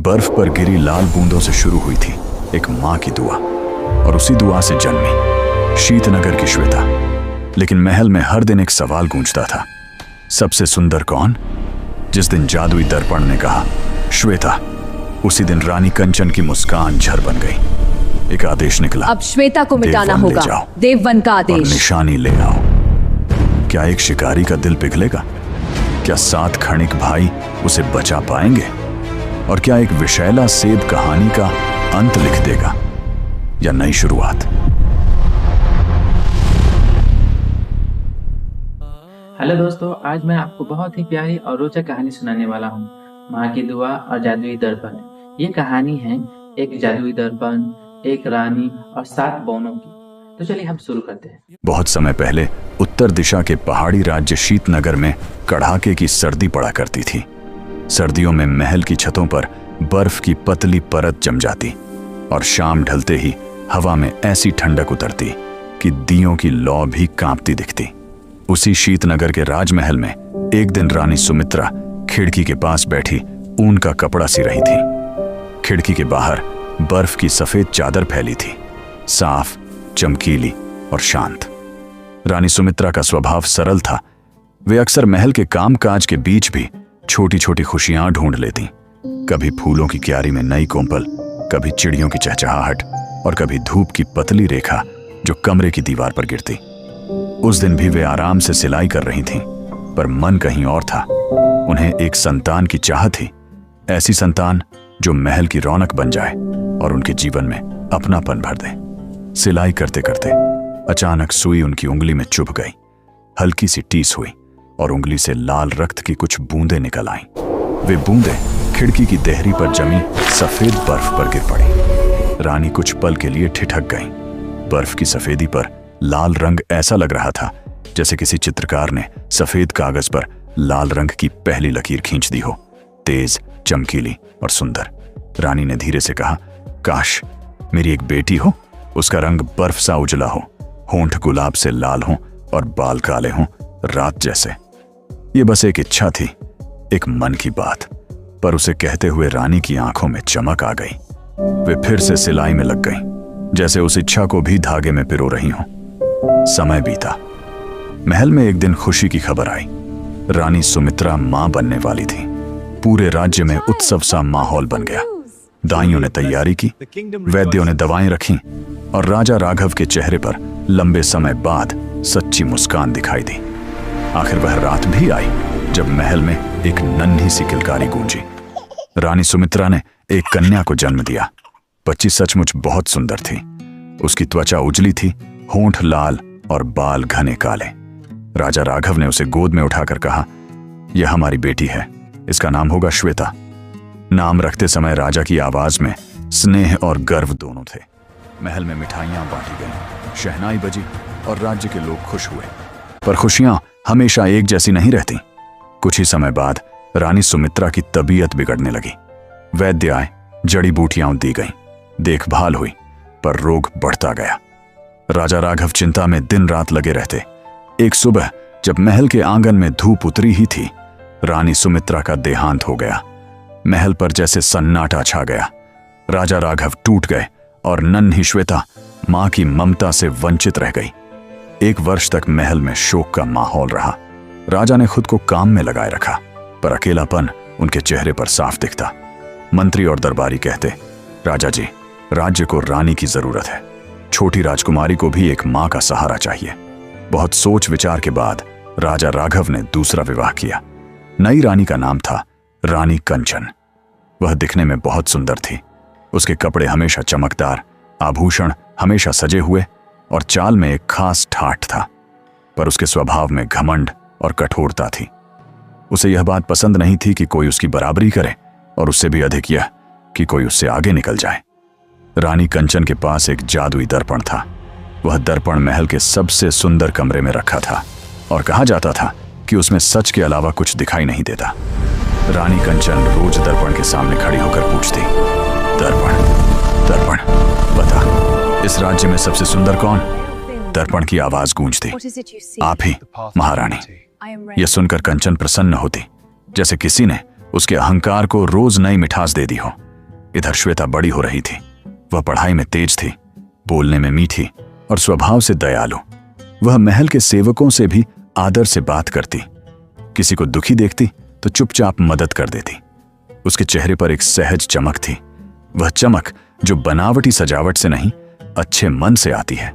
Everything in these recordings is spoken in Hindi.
बर्फ पर गिरी लाल बूंदों से शुरू हुई थी एक मां की दुआ, और उसी दुआ से जन्मी शीतनगर की श्वेता। लेकिन महल में हर दिन एक सवाल गूंजता था, सबसे सुंदर कौन? जिस दिन जादुई दर्पण ने कहा श्वेता, उसी दिन रानी कंचन की मुस्कान झर बन गई। एक आदेश निकला, अब श्वेता को मिटाना होगा। देववन का आदेश। और निशानी ले आओ। क्या एक शिकारी का दिल पिघलेगा? क्या 7 क्षणिक भाई उसे बचा पाएंगे? और क्या एक विषैला सेब कहानी का अंत लिख देगा या नई शुरुआत? हेलो दोस्तों, आज मैं आपको बहुत ही प्यारी और रोचक कहानी सुनाने वाला हूँ, माँ की दुआ और जादुई दर्पण। ये कहानी है एक जादुई दर्पण, एक रानी और 7 बौनों की। तो चलिए हम शुरू करते हैं। बहुत समय पहले उत्तर दिशा के पहाड़ी राज्य शीतनगर में कड़ाके की सर्दी पड़ा करती थी। सर्दियों में महल की छतों पर बर्फ की पतली परत जम जाती और शाम ढलते ही हवा में ऐसी ठंडक उतरती कि दियों की लौ भी कांपती दिखती। उसी शीतनगर के राजमहल में एक दिन रानी सुमित्रा खिड़की के पास बैठी ऊन का कपड़ा सी रही थी। खिड़की के बाहर बर्फ की सफेद चादर फैली थी, साफ, चमकीली और शांत। रानी सुमित्रा का स्वभाव सरल था। वे अक्सर महल के कामकाज के बीच भी छोटी छोटी खुशियां ढूंढ लेती। कभी फूलों की क्यारी में नई कोंपल, कभी चिड़ियों की चहचहाहट और कभी धूप की पतली रेखा जो कमरे की दीवार पर गिरती। उस दिन भी वे आराम से सिलाई कर रही थीं, पर मन कहीं और था। उन्हें एक संतान की चाह थी, ऐसी संतान जो महल की रौनक बन जाए और उनके जीवन में अपनापन भर दे। सिलाई करते करते अचानक सुई उनकी उंगली में चुभ गई। हल्की सी टीस हुई और उंगली से लाल रक्त की कुछ बूंदें निकल आईं। वे बूंदें खिड़की की देहरी पर जमी सफेद बर्फ पर गिर पड़ी। रानी कुछ पल के लिए ठिठक गईं। बर्फ की सफेदी पर लाल रंग ऐसा लग रहा था जैसे किसी चित्रकार ने सफेद कागज पर लाल रंग की पहली लकीर खींच दी हो, तेज, चमकीली और सुंदर। रानी ने धीरे से कहा, काश मेरी एक बेटी हो, उसका रंग बर्फ सा उजला हो, होंठ गुलाब से लाल हो और बाल काले हों, रात जैसे। ये बस एक इच्छा थी, एक मन की बात, पर उसे कहते हुए रानी की आंखों में चमक आ गई। वे फिर से सिलाई में लग गईं, जैसे उस इच्छा को भी धागे में पिरो रही हों। समय बीता। महल में एक दिन खुशी की खबर आई। रानी सुमित्रा मां बनने वाली थी। पूरे राज्य में उत्सव सा माहौल बन गया। दाइयों ने तैयारी की, वैद्यों ने दवाएं रखीं और राजा राघव के चेहरे पर लंबे समय बाद सच्ची मुस्कान दिखाई दी। आखिर वह रात भी आई जब महल में एक नन्ही सी किलकारी गूंजी। रानी सुमित्रा ने एक कन्या को जन्म दिया। बच्ची सचमुच बहुत सुंदर थी। उसकी त्वचा उजली थी, होंठ लाल और बाल घने काले। राजा राघव ने उसे गोद में उठाकर कहा, यह हमारी बेटी है, इसका नाम होगा श्वेता। नाम रखते समय राजा की आवाज में स्नेह और गर्व दोनों थे। महल में मिठाइयां बांटी गईं, शहनाई बजी और राज्य के लोग खुश हुए। पर खुशियां हमेशा एक जैसी नहीं रहती। कुछ ही समय बाद रानी सुमित्रा की तबीयत बिगड़ने लगी। वैद्य आए, जड़ी बूटियां दी गईं, देखभाल हुई, पर रोग बढ़ता गया। राजा राघव चिंता में दिन रात लगे रहते। एक सुबह जब महल के आंगन में धूप उतरी ही थी, रानी सुमित्रा का देहांत हो गया। महल पर जैसे सन्नाटा छा गया। राजा राघव टूट गए और नन्ही श्वेता मां की ममता से वंचित रह गई। 1 वर्ष तक महल में शोक का माहौल रहा। राजा ने खुद को काम में लगाए रखा, पर अकेलापन उनके चेहरे पर साफ दिखता। मंत्री और दरबारी कहते, राजा जी, राज्य को रानी की जरूरत है। छोटी राजकुमारी को भी एक मां का सहारा चाहिए। बहुत सोच विचार के बाद राजा राघव ने दूसरा विवाह किया। नई रानी का नाम था रानी कंचन। वह दिखने में बहुत सुंदर थी। उसके कपड़े हमेशा चमकदार, आभूषण हमेशा सजे हुए और चाल में एक खास ठाठ था। पर उसके स्वभाव में घमंड और कठोरता थी। उसे यह बात पसंद नहीं थी कि कोई उसकी बराबरी करे, और उससे भी अधिक यह कि कोई उससे आगे निकल जाए। रानी कंचन के पास एक जादुई दर्पण था। वह दर्पण महल के सबसे सुंदर कमरे में रखा था और कहा जाता था कि उसमें सच के अलावा कुछ दिखाई नहीं देता। रानी कंचन रोज दर्पण के सामने खड़ी होकर पूछती, दर्पण, दर्पण, बता, इस राज्य में सबसे सुंदर कौन? दर्पण की आवाज गूंजती, आप ही महारानी। यह सुनकर कंचन प्रसन्न होती, जैसे किसी ने उसके अहंकार को रोज नई मिठास दे दी हो। इधर श्वेता बड़ी हो रही थी। वह पढ़ाई में तेज थी, बोलने में मीठी और स्वभाव से दयालु। वह महल के सेवकों से भी आदर से बात करती। किसी को दुखी देखती तो चुपचाप मदद कर देती। उसके चेहरे पर एक सहज चमक थी, वह चमक जो बनावटी सजावट से नहीं, अच्छे मन से आती है।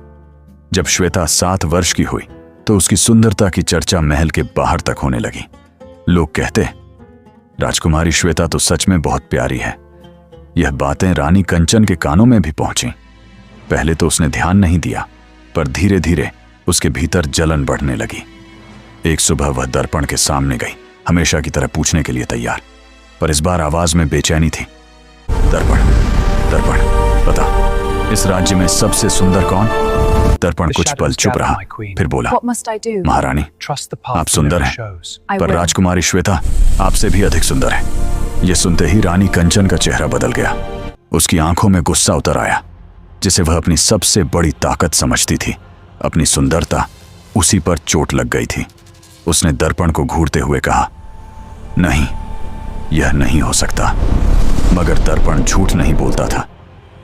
जब श्वेता 7 वर्ष की हुई तो उसकी सुंदरता की चर्चा महल के बाहर तक होने लगी। लोग कहते, राजकुमारी श्वेता तो सच में बहुत प्यारी है। यह बातें रानी कंचन के कानों में भी पहुंची। पहले तो उसने ध्यान नहीं दिया, पर धीरे धीरे उसके भीतर जलन बढ़ने लगी। एक सुबह वह दर्पण के सामने गई, हमेशा की तरह पूछने के लिए तैयार, पर इस बार आवाज में बेचैनी थी। दर्पण, दर्पण, बता, इस राज्य में सबसे सुंदर कौन? दर्पण कुछ पल चुप रहा, फिर बोला, महारानी, आप सुंदर हैं, पर राजकुमारी श्वेता आपसे भी अधिक सुंदर है। यह सुनते ही रानी कंचन का चेहरा बदल गया। उसकी आंखों में गुस्सा उतर आया, जिसे वह अपनी सबसे बड़ी ताकत समझती थी। अपनी सुंदरता, उसी पर चोट लग गई थी। उसने दर्पण को घूरते हुए कहा, नहीं, यह नहीं हो सकता। मगर दर्पण झूठ नहीं बोलता था।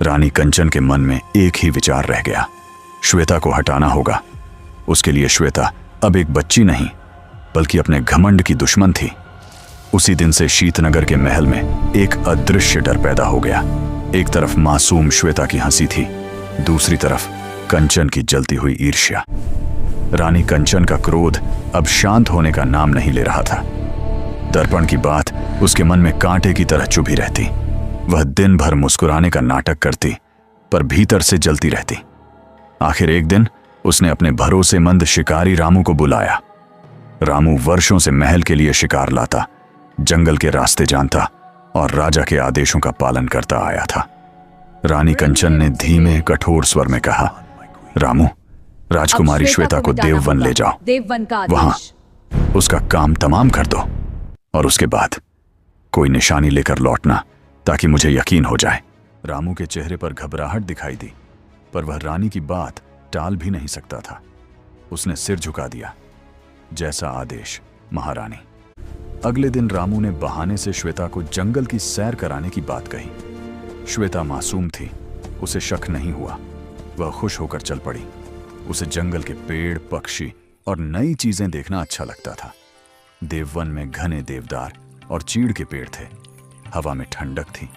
रानी कंचन के मन में एक ही विचार रह गया, श्वेता को हटाना होगा। उसके लिए श्वेता अब एक बच्ची नहीं, बल्कि अपने घमंड की दुश्मन थी। उसी दिन से शीतनगर के महल में एक अदृश्य डर पैदा हो गया। एक तरफ मासूम श्वेता की हंसी थी, दूसरी तरफ कंचन की जलती हुई ईर्ष्या। रानी कंचन का क्रोध अब शांत होने का नाम नहीं ले रहा था। दर्पण की बात उसके मन में कांटे की तरह चुभी रहती। वह दिन भर मुस्कुराने का नाटक करती, पर भीतर से जलती रहती। आखिर एक दिन उसने अपने भरोसेमंद शिकारी रामू को बुलाया। रामू वर्षों से महल के लिए शिकार लाता, जंगल के रास्ते जानता और राजा के आदेशों का पालन करता आया था। रानी कंचन ने धीमे कठोर स्वर में कहा, रामू, राजकुमारी श्वेता को देववन ले जाओ, वहां उसका काम तमाम कर दो, और उसके बाद कोई निशानी लेकर लौटना, ताकि मुझे यकीन हो जाए। रामू के चेहरे पर घबराहट दिखाई दी, पर वह रानी की बात टाल भी नहीं सकता था। उसने सिर झुका दिया, जैसा आदेश महारानी। अगले दिन रामू ने बहाने से श्वेता को जंगल की सैर कराने की बात कही। श्वेता मासूम थी, उसे शक नहीं हुआ। वह खुश होकर चल पड़ी। उसे जंगल के पेड़, पक्षी और नई चीजें देखना अच्छा लगता था। देववन में घने देवदार और चीड़ के पेड़ थे। हवा में ठंडक थी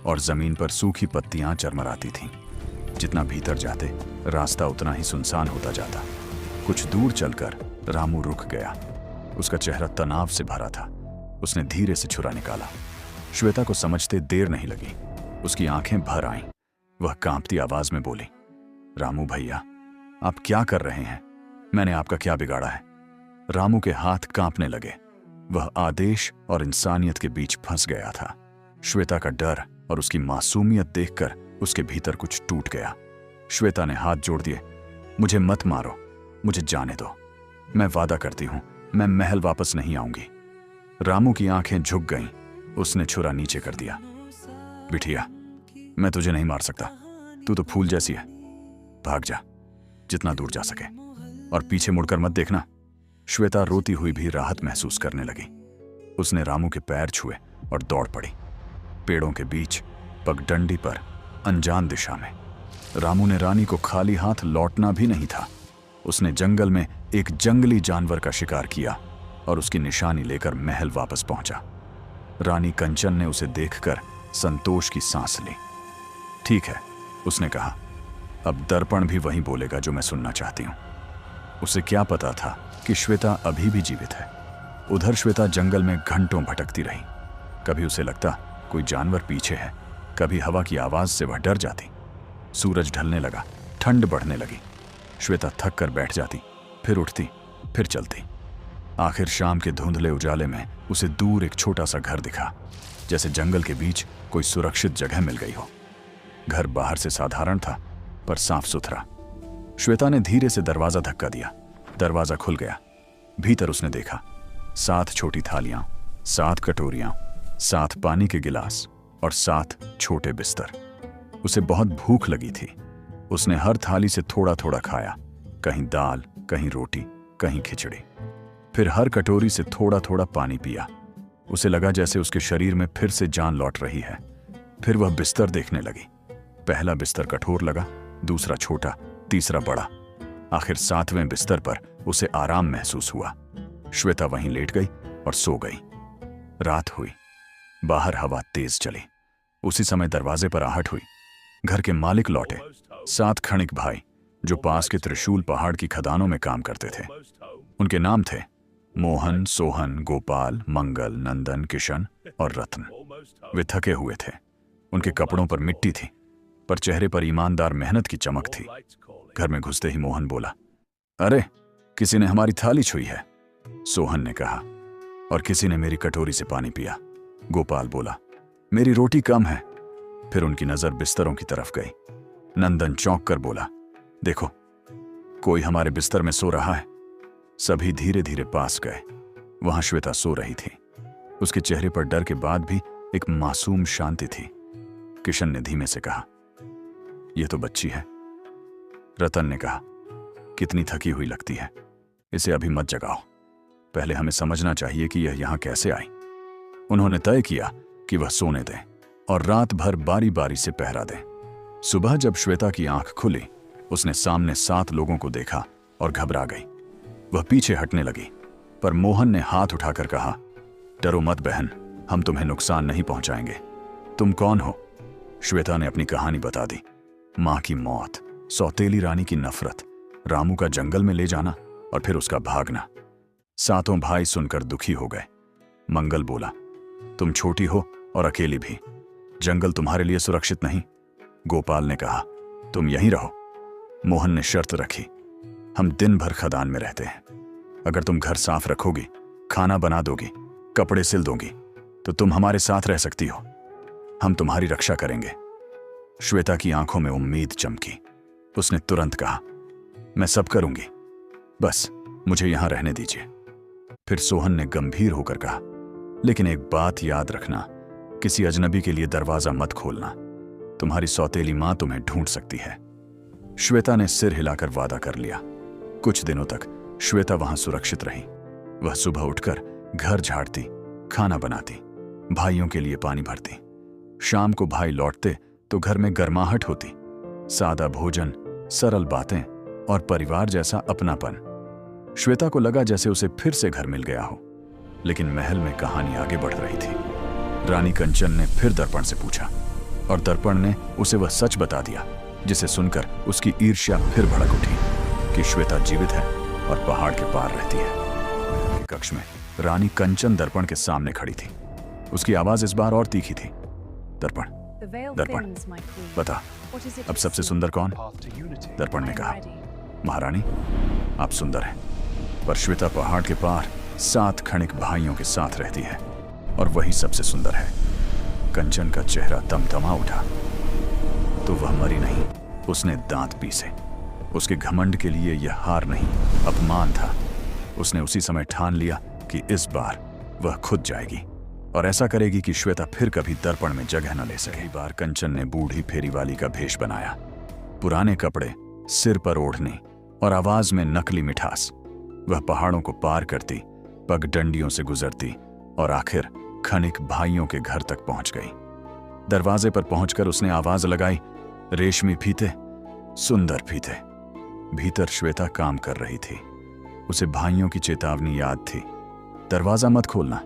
और जमीन पर सूखी पत्तियां चरमराती थीं। जितना भीतर जाते, रास्ता उतना ही सुनसान होता जाता। कुछ दूर चलकर रामू रुक गया। उसका चेहरा तनाव से भरा था। उसने धीरे से छुरा निकाला। श्वेता को समझते देर नहीं लगी। उसकी आंखें भर आईं। वह कांपती आवाज में बोली, रामू भैया, आप क्या कर रहे हैं? मैंने आपका क्या बिगाड़ा है? रामू के हाथ कांपने लगे। वह आदेश और इंसानियत के बीच फंस गया था। श्वेता का डर और उसकी मासूमियत देखकर उसके भीतर कुछ टूट गया। श्वेता ने हाथ जोड़ दिए, मुझे मत मारो, मुझे जाने दो। मैं वादा करती हूं, मैं महल वापस नहीं आऊंगी। रामू की आंखें झुक गईं। उसने छुरा नीचे कर दिया। बिटिया, मैं तुझे नहीं मार सकता। तू तो फूल जैसी है। भाग जा, जितना दूर जा सके, और पीछे मुड़कर मत देखना। श्वेता रोती हुई भी राहत महसूस करने लगी। उसने रामू के पैर छुए और दौड़ पड़ी। पेड़ों के बीच, पगडंडी पर, अनजान दिशा में। रामू ने रानी को खाली हाथ लौटना भी नहीं था। उसने जंगल में एक जंगली जानवर का शिकार किया और उसकी निशानी लेकर महल वापस पहुंचा। रानी कंचन ने उसे देखकर संतोष की सांस ली। ठीक है, उसने कहा, अब दर्पण भी वही बोलेगा जो मैं सुनना चाहती हूं। उसे क्या पता था कि श्वेता अभी भी जीवित है। उधर श्वेता जंगल में घंटों भटकती रही। कभी उसे लगता कोई जानवर पीछे है, कभी हवा की आवाज से वह डर जाती। सूरज ढलने लगा, ठंड बढ़ने लगी। श्वेता थक कर बैठ जाती, फिर उठती, फिर चलती। आखिर शाम के धुंधले उजाले में उसे दूर एक छोटा सा घर दिखा, जैसे जंगल के बीच कोई सुरक्षित जगह मिल गई हो। घर बाहर से साधारण था, पर साफ सुथरा। श्वेता ने धीरे से दरवाजा धक्का दिया। दरवाजा खुल गया। भीतर उसने देखा 7 छोटी थालियां, 7 कटोरियां, 7 पानी के गिलास और 7 छोटे बिस्तर। उसे बहुत भूख लगी थी। उसने हर थाली से थोड़ा थोड़ा खाया, कहीं दाल, कहीं रोटी, कहीं खिचड़ी। फिर हर कटोरी से थोड़ा थोड़ा पानी पिया। उसे लगा जैसे उसके शरीर में फिर से जान लौट रही है। फिर वह बिस्तर देखने लगी। पहला बिस्तर कठोर लगा, दूसरा छोटा, तीसरा बड़ा। आखिर 7वें बिस्तर पर उसे आराम महसूस हुआ। श्वेता वहीं लेट गई और सो गई। रात हुई। बाहर हवा तेज चली। उसी समय दरवाजे पर आहट हुई। घर के मालिक लौटे। 7 खणिक भाई जो पास के त्रिशूल पहाड़ की खदानों में काम करते थे। उनके नाम थे मोहन, सोहन, गोपाल, मंगल, नंदन, किशन और रत्न। वे थके हुए थे। उनके कपड़ों पर मिट्टी थी, पर चेहरे पर ईमानदार मेहनत की चमक थी। घर में घुसते ही मोहन बोला, अरे किसी ने हमारी थाली छुई है। सोहन ने कहा, और किसी ने मेरी कटोरी से पानी पिया। गोपाल बोला, मेरी रोटी कम है। फिर उनकी नजर बिस्तरों की तरफ गई। नंदन चौंक कर बोला, देखो कोई हमारे बिस्तर में सो रहा है। सभी धीरे धीरे पास गए। वहां श्वेता सो रही थी। उसके चेहरे पर डर के बाद भी एक मासूम शांति थी। किशन ने धीमे से कहा, यह तो बच्ची है। रतन ने कहा, कितनी थकी हुई लगती है, इसे अभी मत जगाओ। पहले हमें समझना चाहिए कि यह यहां कैसे आई। उन्होंने तय किया कि वह सोने दें और रात भर बारी बारी से पहरा दें। सुबह जब श्वेता की आंख खुली, उसने सामने 7 लोगों को देखा और घबरा गई। वह पीछे हटने लगी, पर मोहन ने हाथ उठाकर कहा, डरो मत बहन, हम तुम्हें नुकसान नहीं पहुंचाएंगे। तुम कौन हो? श्वेता ने अपनी कहानी बता दी। मां की मौत, सौतेली रानी की नफरत, रामू का जंगल में ले जाना और फिर उसका भागना। 7 भाई सुनकर दुखी हो गए। मंगल बोला, तुम छोटी हो और अकेली भी, जंगल तुम्हारे लिए सुरक्षित नहीं। गोपाल ने कहा, तुम यहीं रहो। मोहन ने शर्त रखी, हम दिन भर खदान में रहते हैं। अगर तुम घर साफ रखोगी, खाना बना दोगी, कपड़े सिल दोगी, तो तुम हमारे साथ रह सकती हो। हम तुम्हारी रक्षा करेंगे। श्वेता की आंखों में उम्मीद चमकी। उसने तुरंत कहा, मैं सब करूंगी, बस मुझे यहां रहने दीजिए। फिर सोहन ने गंभीर होकर कहा, लेकिन एक बात याद रखना, किसी अजनबी के लिए दरवाजा मत खोलना। तुम्हारी सौतेली मां तुम्हें ढूंढ सकती है। श्वेता ने सिर हिलाकर वादा कर लिया। कुछ दिनों तक श्वेता वहां सुरक्षित रही। वह सुबह उठकर घर झाड़ती, खाना बनाती, भाइयों के लिए पानी भरती। शाम को भाई लौटते तो घर में गर्माहट होती। सादा भोजन, सरल बातें और परिवार जैसा अपनापन। श्वेता को लगा जैसे उसे फिर से घर मिल गया हो। लेकिन महल में कहानी आगे बढ़ रही थी। रानी कंचन ने फिर दर्पण से पूछा और दर्पण ने उसे वह सच बता दिया, जिसे सुनकर उसकी ईर्ष्या फिर भड़क उठी कि श्वेता जीवित है और पहाड़ के पार रहती है। कक्ष में रानी कंचन दर्पण के सामने खड़ी थी। उसकी आवाज इस बार और तीखी थी, दर्पण, दर्पण, बता अब सबसे सुंदर कौन? दर्पण ने कहा, महारानी आप सुंदर हैं, पर श्वेता पहाड़ के पार 7 खणिक भाइयों के साथ रहती है और वही सबसे सुंदर है। कंचन का चेहरा तमतमा उठा। तो वह मरी नहीं, उसने दांत पीसे। उसके घमंड के लिए यह हार नहीं, अपमान था। उसने उसी समय ठान लिया कि इस बार वह खुद जाएगी और ऐसा करेगी कि श्वेता फिर कभी दर्पण में जगह न ले सके। बार कंचन ने बूढ़ी फेरीवाली का भेष बनाया। पुराने कपड़े, सिर पर ओढ़नी और आवाज में नकली मिठास। वह पहाड़ों को पार करती, पगडंडियों से गुजरती और आखिर खनिक भाइयों के घर तक पहुंच गई। दरवाजे पर पहुंचकर उसने आवाज लगाई, रेशमी फीते, सुंदर फीते। भीतर श्वेता काम कर रही थी। उसे भाइयों की चेतावनी याद थी, दरवाजा मत खोलना।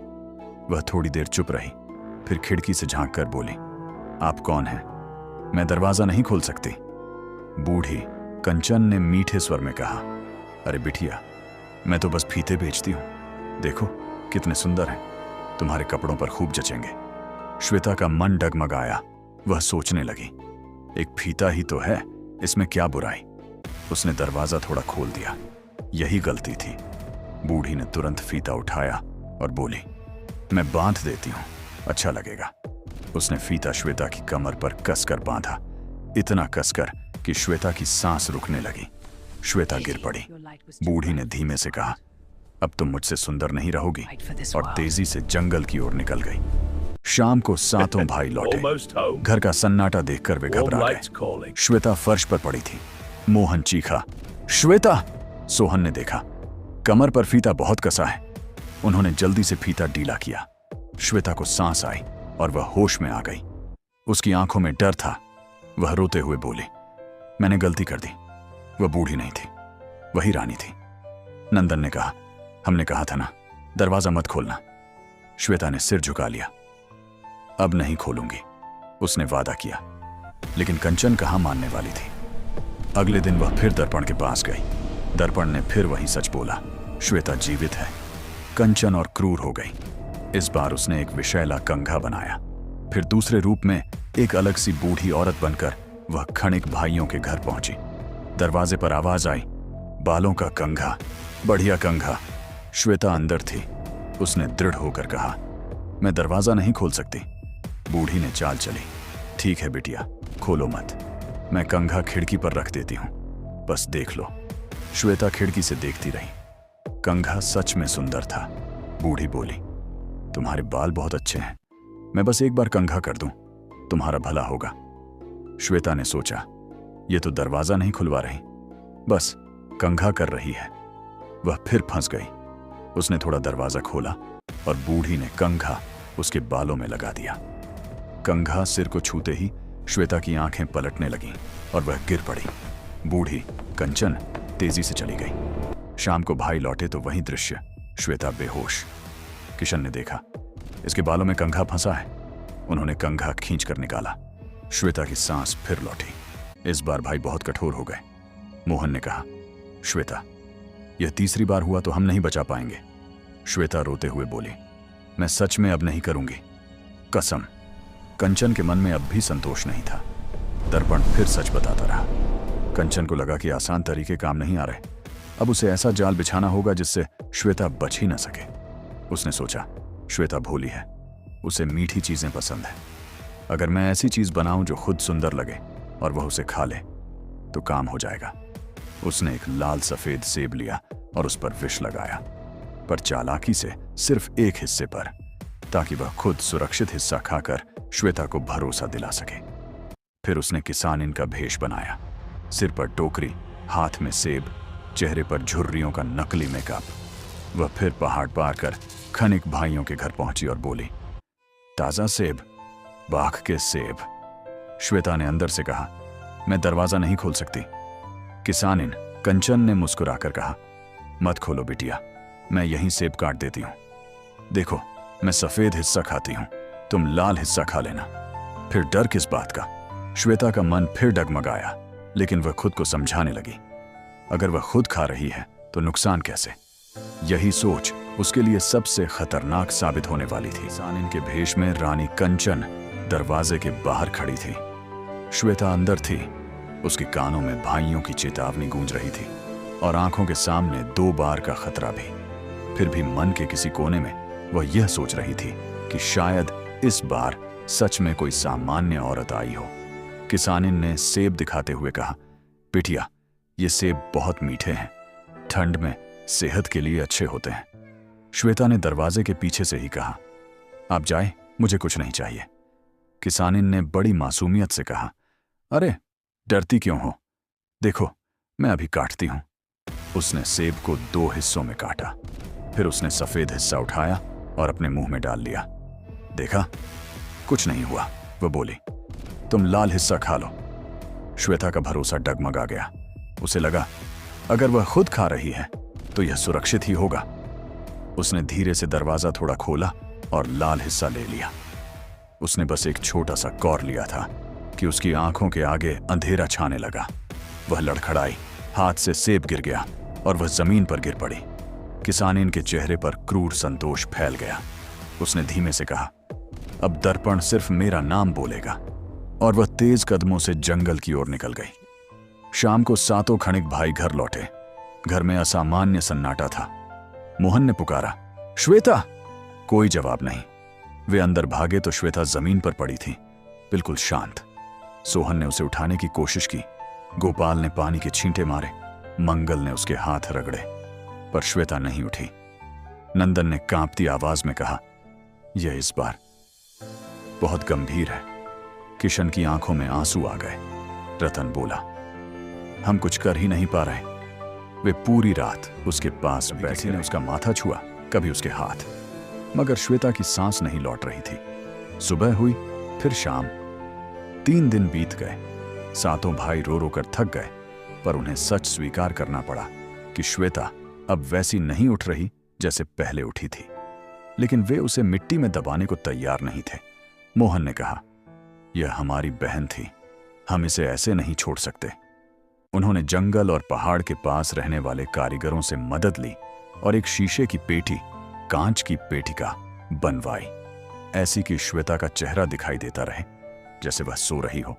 वह थोड़ी देर चुप रही, फिर खिड़की से झांक कर बोली, आप कौन हैं? मैं दरवाजा नहीं खोल सकती। बूढ़ी कंचन ने मीठे स्वर में कहा, अरे बिटिया, मैं तो बस फीते बेचती हूं। देखो कितने सुंदर हैं, तुम्हारे कपड़ों पर खूब जचेंगे। श्वेता का मन डगमगाया। वह सोचने लगी, एक फीता ही तो है, इसमें क्या बुराई। उसने दरवाजा थोड़ा खोल दिया। यही गलती थी। बूढ़ी ने तुरंत फीता उठाया और बोली, मैं बांध देती हूं, अच्छा लगेगा। उसने फीता श्वेता की कमर पर कसकर बांधा, इतना कसकर कि श्वेता की सांस रुकने लगी। श्वेता गिर पड़ी। बूढ़ी ने धीमे से कहा, अब तुम मुझसे सुंदर नहीं रहोगी, और तेजी से जंगल की ओर निकल गई। शाम को 7 भाई लौटे। घर का सन्नाटा देखकर वे घबरा गए। श्वेता फर्श पर पड़ी थी। मोहन चीखा, श्वेता! सोहन ने देखा, कमर पर फीता बहुत कसा है। उन्होंने जल्दी से फीता ढीला किया। श्वेता को सांस आई और वह होश में आ गई। उसकी आंखों में डर था। वह रोते हुए बोली, मैंने गलती कर दी। वह बूढ़ी नहीं थी, वही रानी थी। नंदन ने कहा, हमने कहा था ना, दरवाजा मत खोलना। श्वेता ने सिर झुका लिया। अब नहीं खोलूंगी, उसने वादा किया। लेकिन कंचन कहाँ मानने वाली थी। अगले दिन वह फिर दर्पण के पास गई। दर्पण ने फिर वही सच बोला, श्वेता जीवित है। कंचन और क्रूर हो गई। इस बार उसने एक विषैला कंघा बनाया। फिर दूसरे रूप में एक अलग सी बूढ़ी औरत बनकर वह खणिक भाइयों के घर पहुंची। दरवाजे पर आवाज आई, बालों का कंघा, बढ़िया कंघा। श्वेता अंदर थी। उसने दृढ़ होकर कहा, मैं दरवाजा नहीं खोल सकती। बूढ़ी ने चाल चली, ठीक है बिटिया, खोलो मत, मैं कंघा खिड़की पर रख देती हूं, बस देख लो। श्वेता खिड़की से देखती रही। कंघा सच में सुंदर था। बूढ़ी बोली, तुम्हारे बाल बहुत अच्छे हैं, मैं बस एक बार कंघा कर दूं, तुम्हारा भला होगा। श्वेता ने सोचा, ये तो दरवाजा नहीं खुलवा रही, बस कंघा कर रही है। वह फिर फंस गई। उसने थोड़ा दरवाजा खोला और बूढ़ी ने कंघा उसके बालों में लगा दिया। कंघा सिर को छूते ही श्वेता की आंखें पलटने लगीं और वह गिर पड़ी। बूढ़ी कंचन तेजी से चली गई। शाम को भाई लौटे तो वही दृश्य, श्वेता बेहोश। किशन ने देखा, इसके बालों में कंघा फंसा है। उन्होंने कंघा खींच कर निकाला। श्वेता की सांस फिर लौटी। इस बार भाई बहुत कठोर हो गए। मोहन ने कहा, श्वेता, यह तीसरी बार हुआ तो हम नहीं बचा पाएंगे। श्वेता रोते हुए बोली, मैं सच में अब नहीं करूंगी, कसम। कंचन के मन में अब भी संतोष नहीं था। दर्पण फिर सच बताता रहा। कंचन को लगा कि आसान तरीके काम नहीं आ रहे। अब उसे ऐसा जाल बिछाना होगा जिससे श्वेता बच ही न सके। उसने सोचा, श्वेता भोली है, उसे मीठी चीजें पसंद है। अगर मैं ऐसी चीज बनाऊं जो खुद सुंदर लगे और वह उसे खा ले तो काम हो जाएगा। उसने एक लाल सफेद सेब लिया और उस पर विष लगाया, पर चालाकी से सिर्फ एक हिस्से पर, ताकि वह खुद सुरक्षित हिस्सा खाकर श्वेता को भरोसा दिला सके। फिर उसने किसानिन का भेष बनाया, सिर पर टोकरी, हाथ में सेब, चेहरे पर झुर्रियों का नकली मेकअप। वह फिर पहाड़ पार कर खनिक भाइयों के घर पहुंची और बोली, ताजा सेब, बाघ के सेब। श्वेता ने अंदर से कहा, मैं दरवाजा नहीं खोल सकती। किसानिन कंचन ने मुस्कुराकर कहा, मत खोलो बिटिया, मैं यहीं सेब काट देती हूं। देखो, मैं सफेद हिस्सा खाती हूं, तुम लाल हिस्सा खा लेना। फिर डर किस बात का? श्वेता का मन फिर डगमगाया, लेकिन वह खुद को समझाने लगी, अगर वह खुद खा रही है तो नुकसान कैसे? यही सोच उसके लिए सबसे खतरनाक साबित होने वाली थी। किसानिन के भेष में रानी कंचन दरवाजे के बाहर खड़ी थी। श्वेता अंदर थी। उसके कानों में भाइयों की चेतावनी गूंज रही थी और आंखों के सामने 2 बार का खतरा भी। फिर भी मन के किसी कोने में वह यह सोच रही थी कि शायद इस बार सच में कोई सामान्य औरत आई हो। किसानिन ने सेब दिखाते हुए कहा, बिटिया, ये सेब बहुत मीठे हैं, ठंड में सेहत के लिए अच्छे होते हैं। श्वेता ने दरवाजे के पीछे से ही कहा, आप जाए, मुझे कुछ नहीं चाहिए। किसानिन ने बड़ी मासूमियत से कहा, अरे डरती क्यों हो? देखो, मैं अभी काटती हूं। उसने सेब को 2 हिस्सों में काटा। फिर उसने सफेद हिस्सा उठाया और अपने मुंह में डाल लिया। देखा, कुछ नहीं हुआ। वह बोली, तुम लाल हिस्सा खा लो। श्वेता का भरोसा डगमगा गया। उसे लगा, अगर वह खुद खा रही है तो यह सुरक्षित ही होगा। उसने धीरे से दरवाजा थोड़ा खोला और लाल हिस्सा ले लिया। उसने बस एक छोटा सा कौर लिया था कि उसकी आंखों के आगे अंधेरा छाने लगा। वह लड़खड़ाई, हाथ से सेब गिर गया और वह जमीन पर गिर पड़ी। किसानिन के चेहरे पर क्रूर संतोष फैल गया। उसने धीमे से कहा, अब दर्पण सिर्फ मेरा नाम बोलेगा। और वह तेज कदमों से जंगल की ओर निकल गई। शाम को 7 खणिक भाई घर लौटे। घर में असामान्य सन्नाटा था। मोहन ने पुकारा, श्वेता। कोई जवाब नहीं। वे अंदर भागे तो श्वेता जमीन पर पड़ी थी, बिल्कुल शांत। सोहन ने उसे उठाने की कोशिश की। गोपाल ने पानी के छींटे मारे। मंगल ने उसके हाथ रगड़े, पर श्वेता नहीं उठी। नंदन ने कांपती आवाज में कहा, यह इस बार बहुत गंभीर है। किशन की आंखों में आंसू आ गए। रतन बोला, हम कुछ कर ही नहीं पा रहे। वे पूरी रात उसके पास बैठे ने उसका माथा छुआ, कभी उसके हाथ, मगर श्वेता की सांस नहीं लौट रही थी। सुबह हुई, फिर शाम, 3 दिन बीत गए। सातों भाई रो रो कर थक गए, पर उन्हें सच स्वीकार करना पड़ा कि श्वेता अब वैसी नहीं उठ रही जैसे पहले उठी थी। लेकिन वे उसे मिट्टी में दबाने को तैयार नहीं थे। मोहन ने कहा, यह हमारी बहन थी, हम इसे ऐसे नहीं छोड़ सकते। उन्होंने जंगल और पहाड़ के पास रहने वाले कारीगरों से मदद ली और एक शीशे की पेटी, कांच की पेटिका बनवाई, ऐसी कि श्वेता का चेहरा दिखाई देता रहे जैसे वह सो रही हो।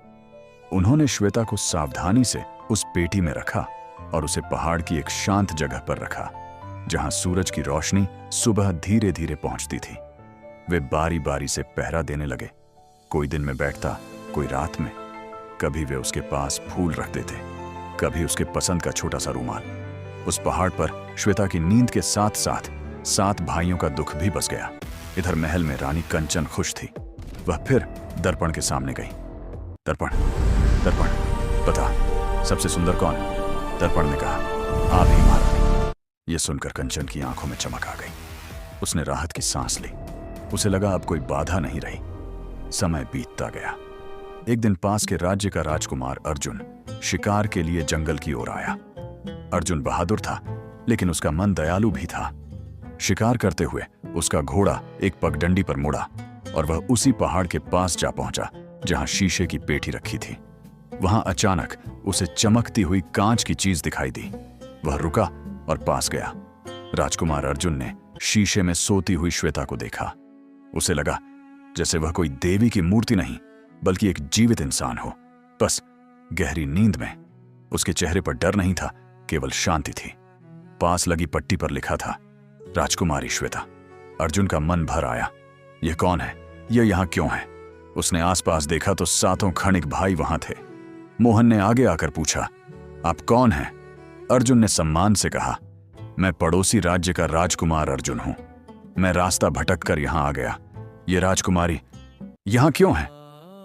उन्होंने श्वेता को सावधानी से उस पेटी में रखा और उसे पहाड़ की एक शांत जगह पर रखा, जहां सूरज की रोशनी सुबह धीरे धीरे पहुंचती थी। वे बारी बारी से पहरा देने लगे, कोई दिन में बैठता, कोई रात में। कभी वे उसके पास फूल रखते थे, कभी उसके पसंद का छोटा सा रूमाल। उस पहाड़ पर श्वेता की नींद के साथ साथ 7 भाइयों का दुख भी बस गया। इधर महल में रानी कंचन खुश थी। वह फिर दर्पण के सामने गई। दर्पण, दर्पण, बता सबसे सुंदर कौन है? दर्पण ने कहा, आप ही महारानी। यह सुनकर कंचन की आंखों में चमक आ गई। उसने राहत की सांस ली। उसे लगा अब कोई बाधा नहीं रही। समय बीतता गया। एक दिन पास के राज्य का राजकुमार अर्जुन शिकार के लिए जंगल की ओर आया। अर्जुन बहादुर था, लेकिन उसका मन दयालु भी था। शिकार करते हुए उसका घोड़ा एक पगडंडी पर मुड़ा और वह उसी पहाड़ के पास जा पहुंचा जहां शीशे की पेटी रखी थी। वहां अचानक उसे चमकती हुई कांच की चीज दिखाई दी। वह रुका और पास गया। राजकुमार अर्जुन ने शीशे में सोती हुई श्वेता को देखा। उसे लगा जैसे वह कोई देवी की मूर्ति नहीं, बल्कि एक जीवित इंसान हो, बस गहरी नींद में। उसके चेहरे पर डर नहीं था, केवल शांति थी। पास लगी पट्टी पर लिखा था, राजकुमारी श्वेता। अर्जुन का मन भर आया। यह कौन है? यह यहां क्यों है? उसने आसपास देखा तो 7 क्षणिक भाई वहां थे। मोहन ने आगे आकर पूछा, आप कौन हैं? अर्जुन ने सम्मान से कहा, मैं पड़ोसी राज्य का राजकुमार अर्जुन हूं। मैं रास्ता भटक कर यहां आ गया। ये राजकुमारी यहां क्यों है?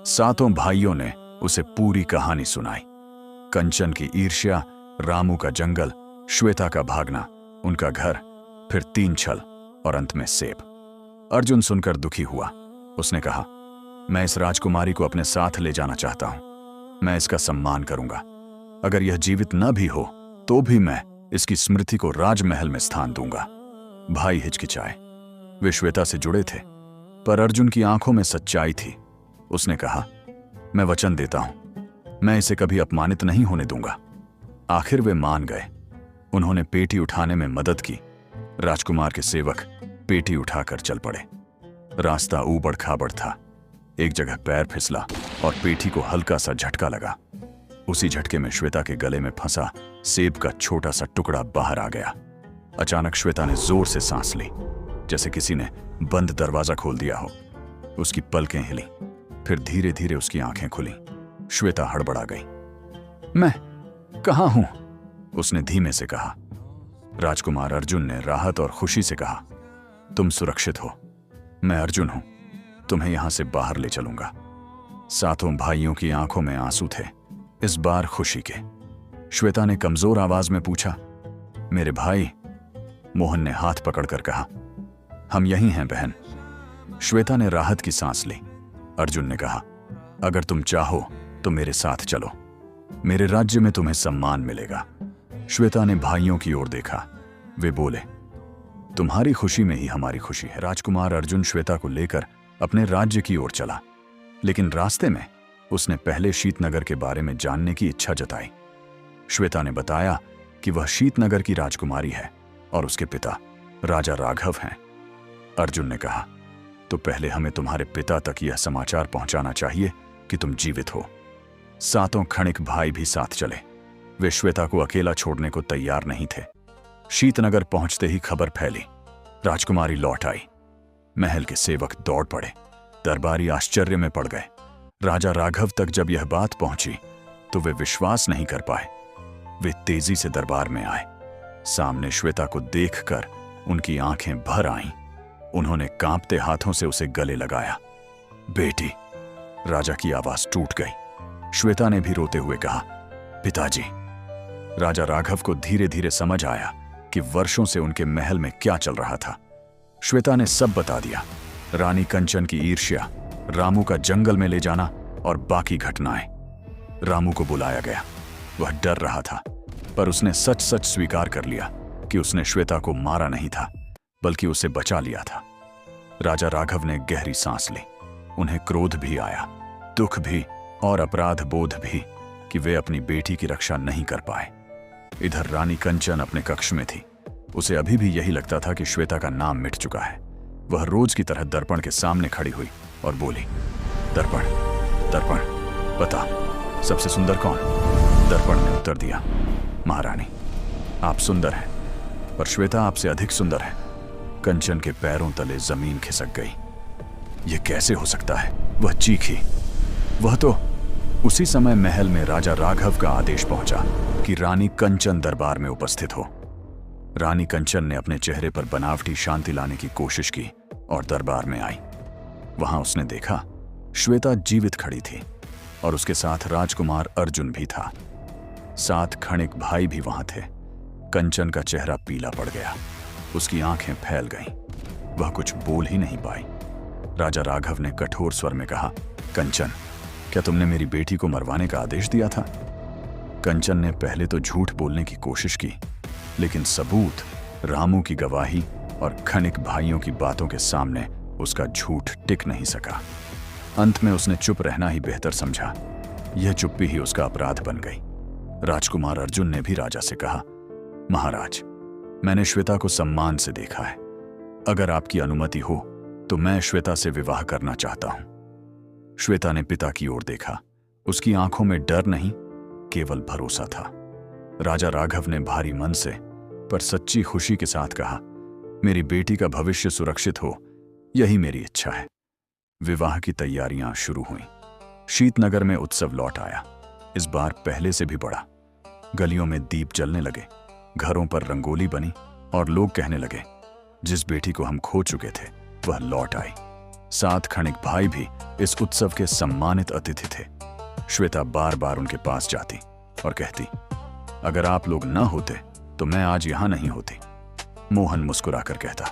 7 भाइयों ने उसे पूरी कहानी सुनाई। कंचन की ईर्ष्या, रामू का जंगल, श्वेता का भागना, उनका घर, फिर 3 छल और अंत में सेब। अर्जुन सुनकर दुखी हुआ। उसने कहा, मैं इस राजकुमारी को अपने साथ ले जाना चाहता हूं। मैं इसका सम्मान करूंगा। अगर यह जीवित न भी हो तो भी मैं इसकी स्मृति को राजमहल में स्थान दूंगा। भाई हिचकिचाए। वे श्वेता से जुड़े थे, पर अर्जुन की आंखों में सच्चाई थी। उसने कहा, मैं वचन देता हूं, मैं इसे कभी अपमानित नहीं होने दूंगा। आखिर वे मान गए। उन्होंने पेटी उठाने में मदद की। राजकुमार के सेवक पेटी उठाकर चल पड़े। रास्ता ऊबड़ खाबड़ था। एक जगह पैर फिसला और पेटी को हल्का सा झटका लगा। उसी झटके में श्वेता के गले में फंसा सेब का छोटा सा टुकड़ा बाहर आ गया। अचानक श्वेता ने जोर से सांस ली, जैसे किसी ने बंद दरवाजा खोल दिया हो। उसकी पलकें हिली, फिर धीरे धीरे उसकी आंखें खुली। श्वेता हड़बड़ा गई। मैं कहां हूं? उसने धीमे से कहा। राजकुमार अर्जुन ने राहत और खुशी से कहा, तुम सुरक्षित हो। मैं अर्जुन हूं, तुम्हें यहां से बाहर ले चलूंगा। 7 भाइयों की आंखों में आंसू थे, इस बार खुशी के। श्वेता ने कमजोर आवाज में पूछा, मेरे भाई? मोहन ने हाथ पकड़कर कहा, हम यहीं हैं बहन। श्वेता ने राहत की सांस ली। अर्जुन ने कहा, अगर तुम चाहो तो मेरे साथ चलो। मेरे राज्य में तुम्हें सम्मान मिलेगा। श्वेता ने भाइयों की ओर देखा। वे बोले, तुम्हारी खुशी में ही हमारी खुशी है। राजकुमार अर्जुन श्वेता को लेकर अपने राज्य की ओर चला, लेकिन रास्ते में उसने पहले शीतनगर के बारे में जानने की इच्छा जताई। श्वेता ने बताया कि वह शीतनगर की राजकुमारी है और उसके पिता राजा राघव हैं। अर्जुन ने कहा, तो पहले हमें तुम्हारे पिता तक यह समाचार पहुंचाना चाहिए कि तुम जीवित हो। 7 क्षणिक भाई भी साथ चले। वे श्वेता को अकेला छोड़ने को तैयार नहीं थे। शीतनगर पहुंचते ही खबर फैली, राजकुमारी लौट आई। महल के सेवक दौड़ पड़े। दरबारी आश्चर्य में पड़ गए। राजा राघव तक जब यह बात पहुंची तो वे विश्वास नहीं कर पाए। वे तेजी से दरबार में आए। सामने श्वेता को देखकर उनकी आंखें भर आईं। उन्होंने कांपते हाथों से उसे गले लगाया। बेटी! राजा की आवाज टूट गई। श्वेता ने भी रोते हुए कहा, पिताजी। राजा राघव को धीरे धीरे समझ आया कि वर्षों से उनके महल में क्या चल रहा था। श्वेता ने सब बता दिया। रानी कंचन की ईर्ष्या, रामू का जंगल में ले जाना और बाकी घटनाएं। रामू को बुलाया गया। वह डर रहा था, पर उसने सच सच स्वीकार कर लिया कि उसने श्वेता को मारा नहीं था, बल्कि उसे बचा लिया था। राजा राघव ने गहरी सांस ली। उन्हें क्रोध भी आया, दुख भी और अपराध बोध भी कि वे अपनी बेटी की रक्षा नहीं कर पाए। इधर रानी कंचन अपने कक्ष में थी। उसे अभी भी यही लगता था कि श्वेता का नाम मिट चुका है। वह रोज की तरह दर्पण के सामने खड़ी हुई और बोली, दर्पण दर्पण, बता सबसे सुंदर कौन? दर्पण ने उत्तर दिया, महारानी आप सुंदर हैं, पर श्वेता आपसे अधिक सुंदर है। कंचन के पैरों तले जमीन खिसक गई। यह कैसे हो सकता है? वह चीखी। वह तो उसी समय महल में राजा राघव का आदेश पहुंचा कि रानी कंचन दरबार में उपस्थित हो। रानी कंचन ने अपने चेहरे पर बनावटी शांति लाने की कोशिश की और दरबार में आई। वहां उसने देखा श्वेता जीवित खड़ी थी और उसके साथ राजकुमार अर्जुन भी था। 7 खणिक भाई भी वहां थे। कंचन का चेहरा पीला पड़ गया। उसकी आंखें फैल गईं। वह कुछ बोल ही नहीं पाई। राजा राघव ने कठोर स्वर में कहा, कंचन, क्या तुमने मेरी बेटी को मरवाने का आदेश दिया था? कंचन ने पहले तो झूठ बोलने की कोशिश की, लेकिन सबूत, रामू की गवाही और खनिक भाइयों की बातों के सामने उसका झूठ टिक नहीं सका। अंत में उसने चुप रहना ही बेहतर समझा। यह चुप्पी ही उसका अपराध बन गई। राजकुमार अर्जुन ने भी राजा से कहा, महाराज, मैंने श्वेता को सम्मान से देखा है। अगर आपकी अनुमति हो तो मैं श्वेता से विवाह करना चाहता हूं। श्वेता ने पिता की ओर देखा। उसकी आंखों में डर नहीं, केवल भरोसा था। राजा राघव ने भारी मन से पर सच्ची खुशी के साथ कहा, मेरी बेटी का भविष्य सुरक्षित हो, यही मेरी इच्छा है। विवाह की तैयारियां शुरू हुईं। शीतनगर में उत्सव लौट आया, इस बार पहले से भी बड़ा। गलियों में दीप जलने लगे, घरों पर रंगोली बनी और लोग कहने लगे, जिस बेटी को हम खो चुके थे वह लौट आई। 7 खणिक भाई भी इस उत्सव के सम्मानित अतिथि थे। श्वेता बार बार उनके पास जाती और कहती, अगर आप लोग न होते तो मैं आज यहां नहीं होती। मोहन मुस्कुराकर कहता,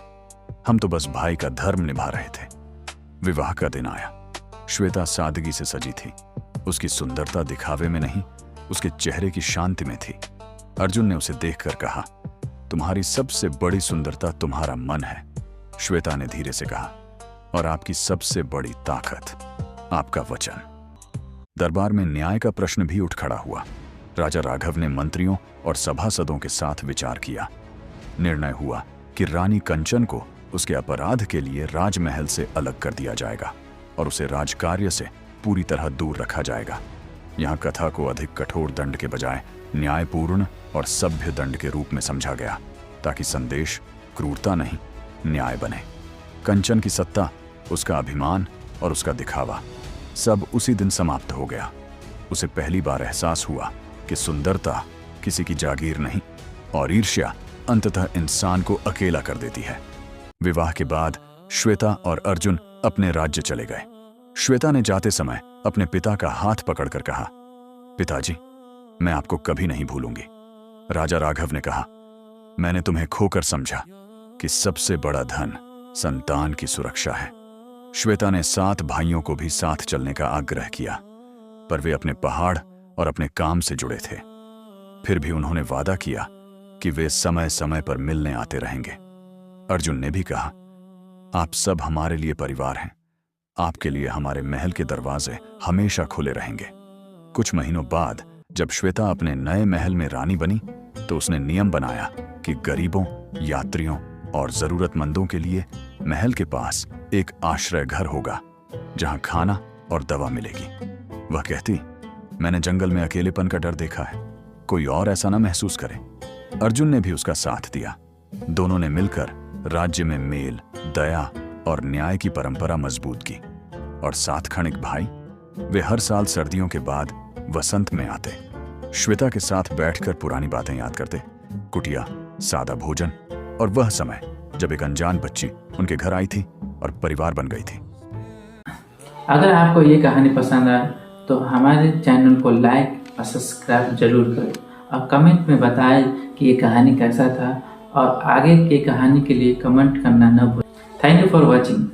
हम तो बस भाई का धर्म निभा रहे थे। विवाह का दिन आया। श्वेता सादगी से सजी थी। उसकी सुंदरता दिखावे में नहीं, उसके चेहरे की शांति में थी। अर्जुन ने उसे देखकर कहा, तुम्हारी सबसे बड़ी सुंदरता तुम्हारा मन है। श्वेता ने धीरे से कहा, और आपकी सबसे बड़ी ताकत आपका वचन। दरबार में न्याय का प्रश्न भी उठ खड़ा हुआ। राजा राघव ने मंत्रियों और सभासदों के साथ विचार किया। निर्णय हुआ कि रानी कंचन को उसके अपराध के लिए राजमहल से अलग कर दिया जाएगा और उसे राजकार्य से पूरी तरह दूर रखा जाएगा। यहाँ कथा को अधिक कठोर दंड के बजाय न्यायपूर्ण और सभ्य दंड के रूप में समझा गया, ताकि संदेश क्रूरता नहीं, न्याय बने। कंचन की सत्ता, उसका अभिमान और उसका दिखावा सब उसी दिन समाप्त हो गया। उसे पहली बार एहसास हुआ कि सुंदरता किसी की जागीर नहीं और ईर्ष्या अंततः इंसान को अकेला कर देती है। विवाह के बाद श्वेता और अर्जुन अपने राज्य चले गए। श्वेता ने जाते समय अपने पिता का हाथ पकड़कर कहा, पिताजी, मैं आपको कभी नहीं भूलूंगी। राजा राघव ने कहा, मैंने तुम्हें खोकर समझा कि सबसे बड़ा धन संतान की सुरक्षा है। श्वेता ने 7 भाइयों को भी साथ चलने का आग्रह किया, पर वे अपने पहाड़ और अपने काम से जुड़े थे। फिर भी उन्होंने वादा किया कि वे समय समय पर मिलने आते रहेंगे। अर्जुन ने भी कहा, आप सब हमारे लिए परिवार हैं। आपके लिए हमारे महल के दरवाजे हमेशा खुले रहेंगे। कुछ महीनों बाद जब श्वेता अपने नए महल में रानी बनी, तो उसने नियम बनाया कि गरीबों, यात्रियों और जरूरतमंदों के लिए महल के पास एक आश्रय घर होगा, जहां खाना और दवा मिलेगी। वह कहती, मैंने जंगल में अकेलेपन का डर देखा है, कोई और ऐसा ना महसूस करे। अर्जुन ने भी उसका साथ दिया। दोनों ने मिलकर राज्य में मेल, दया और न्याय की परंपरा मजबूत की। और 7 खणिक भाई, वे हर साल सर्दियों के बाद वसंत में आते, श्वेता के साथ बैठकर पुरानी बातें याद करते। कुटिया, सादा भोजन और वह समय जब एक अनजान बच्ची उनके घर आई थी और परिवार बन गई थी। अगर आपको ये कहानी पसंद आए तो हमारे चैनल को लाइक और सब्सक्राइब जरूर करें और कमेंट में बताएं कि ये कहानी कैसा था, और आगे की कहानी के लिए कमेंट करना न भूलें। Thank you for watching.